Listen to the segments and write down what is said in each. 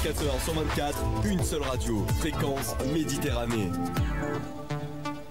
24h/24, une seule radio, Fréquence Méditerranée.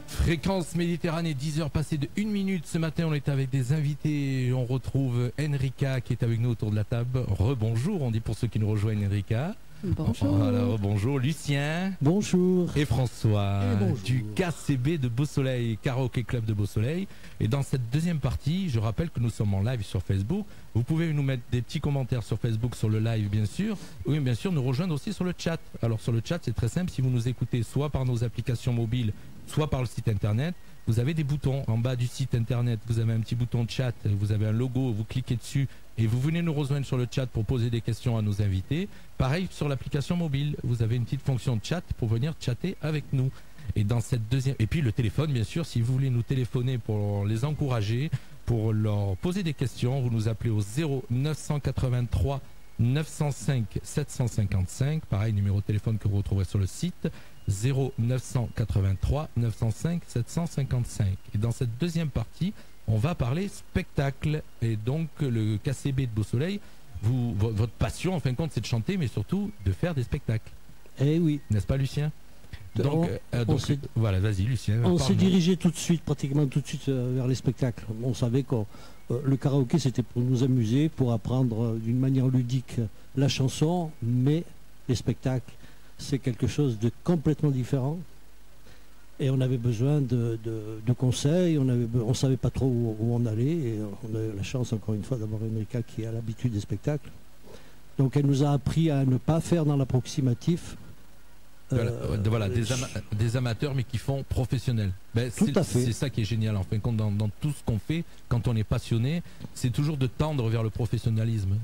Fréquence Méditerranée, 10h passées de 1 minute. Ce matin, on est avec des invités. On retrouve Enrika qui est avec nous autour de la table. Rebonjour, on dit pour ceux qui nous rejoignent, Enrika. Bonjour. Voilà, bonjour. Lucien. Bonjour. Et François. Et bonjour. Du KCB de Beau-Soleil, Karaoké Club de Beau-Soleil. Et dans cette deuxième partie, je rappelle que nous sommes en live sur Facebook. Vous pouvez nous mettre des petits commentaires sur Facebook, sur le live, bien sûr. Oui, bien sûr, nous rejoindre aussi sur le chat. Alors, sur le chat, c'est très simple. Si vous nous écoutez soit par nos applications mobiles, soit par le site internet, vous avez des boutons en bas du site internet, vous avez un petit bouton chat, vous avez un logo, vous cliquez dessus et vous venez nous rejoindre sur le chat pour poser des questions à nos invités. Pareil sur l'application mobile, vous avez une petite fonction de chat pour venir chatter avec nous. Et dans cette deuxième, et puis le téléphone bien sûr, si vous voulez nous téléphoner pour les encourager, pour leur poser des questions, vous nous appelez au 0983 905 755, pareil numéro de téléphone que vous retrouverez sur le site. 0983 905 755. Et dans cette deuxième partie, on va parler spectacle. Et donc le KCB de Beau-Soleil, votre passion en fin de compte c'est de chanter, mais surtout de faire des spectacles. Eh oui. N'est-ce pas Lucien? Donc voilà, vas-y Lucien. On s'est dirigé pratiquement tout de suite vers les spectacles. On savait que le karaoké c'était pour nous amuser, pour apprendre d'une manière ludique la chanson, mais les spectacles c'est quelque chose de complètement différent. Et on avait besoin de conseils, on ne savait pas trop où on allait, et on a eu la chance encore une fois d'avoir Enrika qui a l'habitude des spectacles. Donc elle nous a appris à ne pas faire dans l'approximatif. Voilà, des amateurs mais qui font professionnels. Tout à fait. C'est ça qui est génial en fin de compte dans tout ce qu'on fait, quand on est passionné, c'est toujours de tendre vers le professionnalisme.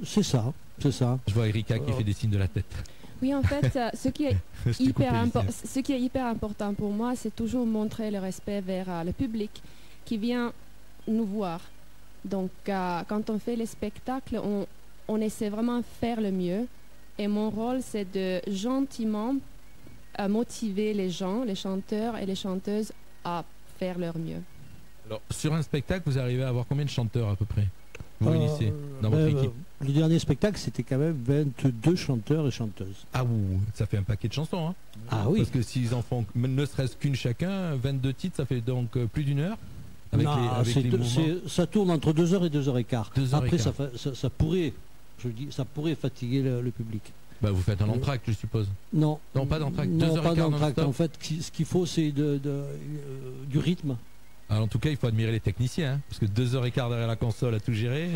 C'est ça. Je vois Enrika qui fait des signes de la tête. Oui, en fait, ce qui est hyper important pour moi, c'est toujours montrer le respect vers le public qui vient nous voir. Donc, quand on fait les spectacles, on essaie vraiment de faire le mieux. Et mon rôle, c'est de gentiment motiver les gens, les chanteurs et les chanteuses à faire leur mieux. Alors, sur un spectacle, vous arrivez à avoir combien de chanteurs à peu près? Vous réunissez dans votre équipe? Le dernier spectacle, c'était quand même 22 chanteurs et chanteuses. Ah ouh, ça fait un paquet de chansons. Hein. Ah oui. Parce que s'ils en font ne serait-ce qu'une chacun, 22 titres, ça fait donc plus d'une heure. Avec ça tourne entre 2h et 2h15. Après, ça pourrait fatiguer le public. Bah, vous faites un entracte, je suppose. Non. Non, pas d'entracte. Non, pas d'entracte. En fait, ce qu'il faut, c'est du rythme. Alors, en tout cas, il faut admirer les techniciens, hein, parce que 2h15 derrière la console à tout gérer.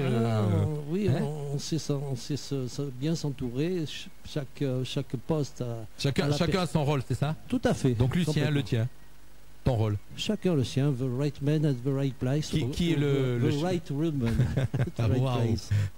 Oui, hein, on sait bien s'entourer. Chaque poste chacun a son rôle, c'est ça? Tout à fait. Donc Lucien, le tien, ton rôle. Chacun le sien. The right man at the right place. Qui est le right rhythm.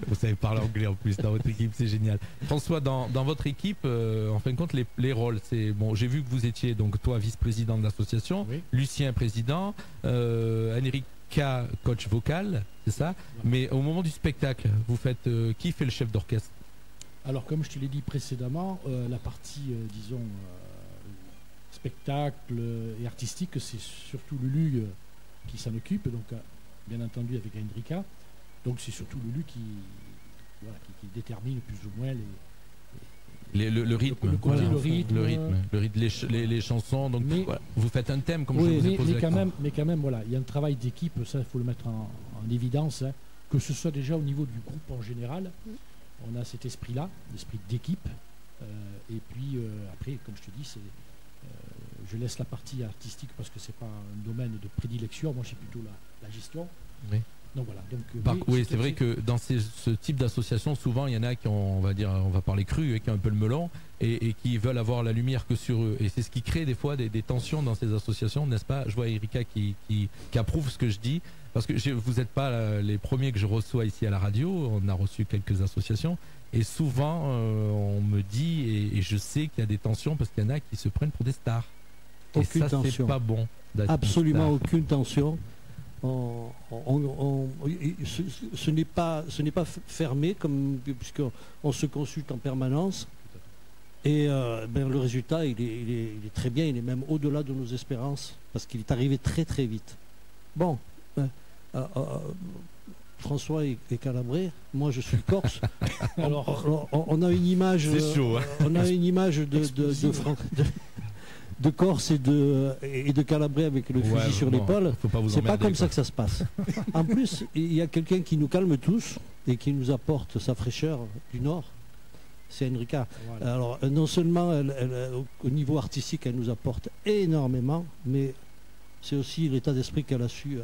Vous savez parler anglais en plus dans votre équipe, c'est génial. François, dans votre équipe, en fin de compte, les rôles, c'est bon. J'ai vu que vous étiez donc toi vice-président de l'association, oui. Lucien président, Enrika coach vocal, c'est ça. Oui. Mais au moment du spectacle, vous faites qui fait le chef d'orchestre? Alors, comme je te l'ai dit précédemment, la partie, disons, spectacle et artistique, c'est surtout Lulu qui s'en occupe, donc bien entendu avec Enrika. Donc c'est surtout Lulu qui détermine plus ou moins le rythme, le rythme, les chansons. Donc voilà, vous faites un thème comme je vous ai posé. Mais quand même, voilà, il y a un travail d'équipe, ça il faut le mettre en évidence, hein, que ce soit déjà au niveau du groupe en général. On a cet esprit-là, l'esprit d'équipe, et puis après, comme je te dis, je laisse la partie artistique parce que c'est pas un domaine de prédilection. Moi, c'est plutôt la gestion. Oui. Donc voilà. Oui, c'est vrai que dans ce type d'association, souvent, il y en a qui ont, on va parler cru, et qui ont un peu le melon et qui veulent avoir la lumière que sur eux. Et c'est ce qui crée des fois des tensions dans ces associations, n'est-ce pas? Je vois Enrika qui approuve ce que je dis. Parce que vous n'êtes pas les premiers que je reçois ici à la radio. On a reçu quelques associations. Et souvent, on me dit, et je sais qu'il y a des tensions parce qu'il y en a qui se prennent pour des stars. Aucune et ça, tension. c'est pas bon. Absolument aucune tension. Ce n'est pas fermé, puisqu'on se consulte en permanence. Et le résultat, il est très bien. Il est même au-delà de nos espérances, parce qu'il est arrivé très très vite. Bon. François est calabré, moi je suis corse. Alors, on a une image. C'est chaud. Hein. On a une image de Corse et de Calabré avec le fusil sur l'épaule. C'est pas comme ça que ça se passe. En plus, il y a quelqu'un qui nous calme tous et qui nous apporte sa fraîcheur du Nord. C'est Enrica. Voilà. Alors, non seulement au niveau artistique, elle nous apporte énormément, mais c'est aussi l'état d'esprit qu'elle a su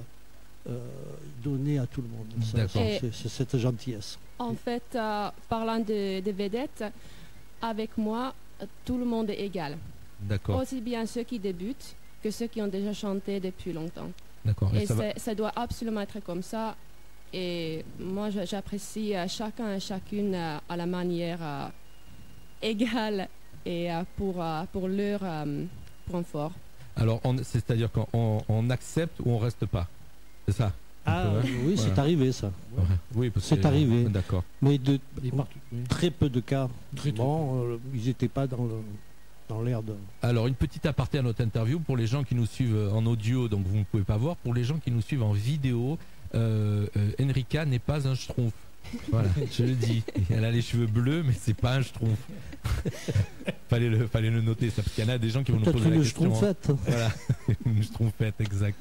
donner à tout le monde. C'est cette gentillesse. En fait, parlant de vedettes, avec moi, tout le monde est égal. D'accord. Aussi bien ceux qui débutent que ceux qui ont déjà chanté depuis longtemps. D'accord. Et ça doit absolument être comme ça. Et moi, j'apprécie chacun et chacune à la manière égale et pour leur point fort. Alors, c'est-à-dire qu'on accepte ou on reste pas. C'est ça. Oui, c'est arrivé ça. Ouais. Oui, c'est arrivé. D'accord. Mais très peu de cas. Ils n'étaient pas dans l'air de... Alors, une petite aparté à notre interview pour les gens qui nous suivent en audio, donc vous ne pouvez pas voir. Pour les gens qui nous suivent en vidéo, Enrica n'est pas un schtroumpf. Voilà, je le dis. Elle a les cheveux bleus, mais c'est pas un schtroumpf. fallait le noter, ça, parce qu'il y en a des gens qui vont nous poser la question. Une schtroumpfette. Voilà, une schtroumpfette, exact.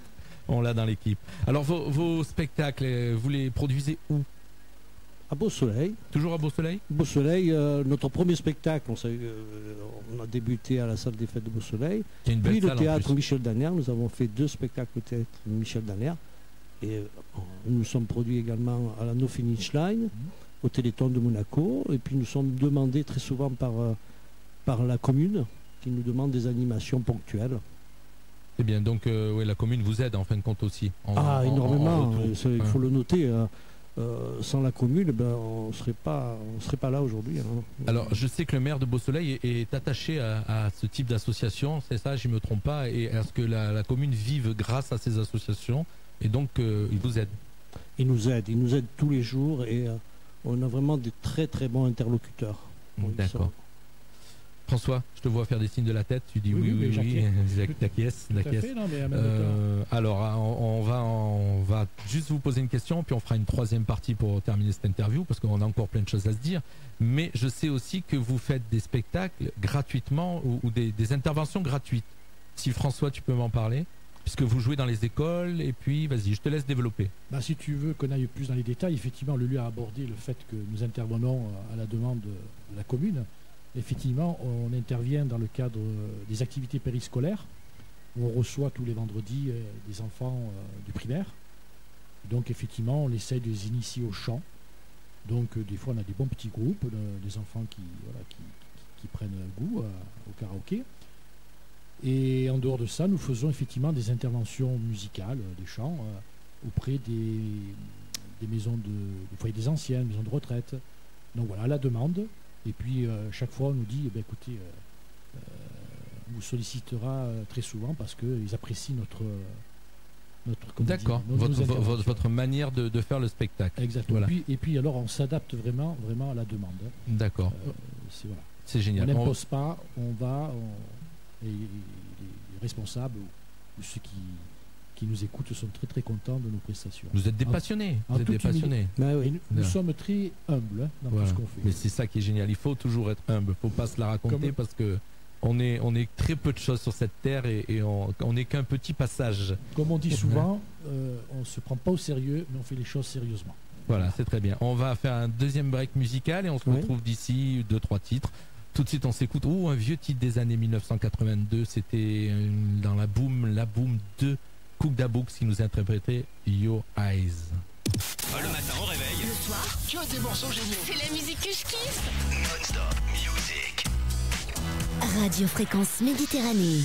On l'a dans l'équipe. Alors, vos spectacles, vous les produisez où? À Beau-Soleil. Toujours à Beau-Soleil? Beau-Soleil, notre premier spectacle, on a débuté à la salle des fêtes de Beau-Soleil. Puis le théâtre Michel Danner, nous avons fait 2 spectacles au théâtre Michel Danner. Et nous sommes produits également à la No Finish Line, au Téléthon de Monaco. Et puis nous sommes demandés très souvent par la commune, qui nous demande des animations ponctuelles. C'est bien, donc la commune vous aide en fin de compte aussi. Énormément, il faut le noter. Sans la commune, on ne serait pas là aujourd'hui. Hein. Alors, je sais que le maire de Beau-Soleil est attaché à ce type d'association, c'est ça, je ne me trompe pas, et à ce que la commune vive grâce à ces associations, et donc il vous aide. Il nous aide tous les jours, et on a vraiment des très très bons interlocuteurs. D'accord. François, je te vois faire des signes de la tête, tu dis oui, t'acquiesces. Alors, on va juste vous poser une question, puis on fera une 3e partie pour terminer cette interview, parce qu'on a encore plein de choses à se dire. Mais je sais aussi que vous faites des spectacles gratuitement ou des interventions gratuites. Si François, tu peux m'en parler, puisque vous jouez dans les écoles, et puis vas-y, je te laisse développer. Si tu veux qu'on aille plus dans les détails, effectivement, le lieu a abordé le fait que nous intervenons à la demande de la commune. Effectivement, on intervient dans le cadre des activités périscolaires, où on reçoit tous les vendredis des enfants du primaire. Donc effectivement, on essaie de les initier au chant. Donc des fois, on a des bons petits groupes, des enfants qui prennent goût au karaoké. Et en dehors de ça, nous faisons effectivement des interventions musicales, des chants, auprès des maisons des foyers des anciens, maisons de retraite. Donc voilà, à la demande. Et puis chaque fois on nous dit écoutez, on vous sollicitera très souvent parce qu'ils apprécient votre manière de faire le spectacle. Exactement. Voilà. Et puis alors on s'adapte vraiment à la demande. D'accord. C'est génial. On n'impose pas, on va, et les responsables ou ceux qui nous écoutent sont très très contents de nos prestations. Vous êtes des passionnés. Nous sommes très humbles dans tout ce qu'on fait. Mais c'est ça qui est génial. Il faut toujours être humble. Il ne faut pas se la raconter parce que on est très peu de choses sur cette terre et on n'est qu'un petit passage. Comme on dit souvent, on ne se prend pas au sérieux, mais on fait les choses sérieusement. Voilà, c'est très bien. On va faire un 2e break musical et on se retrouve d'ici 2-3 titres. Tout de suite, on s'écoute un vieux titre des années 1982. C'était dans la boom 2. Cook Dabouk qui nous interprétait Your Eyes. Le matin au réveil. Le soir, que des morceaux géniaux. C'est la musique que je kiffe. Non-stop music. Radio Fréquence Méditerranée.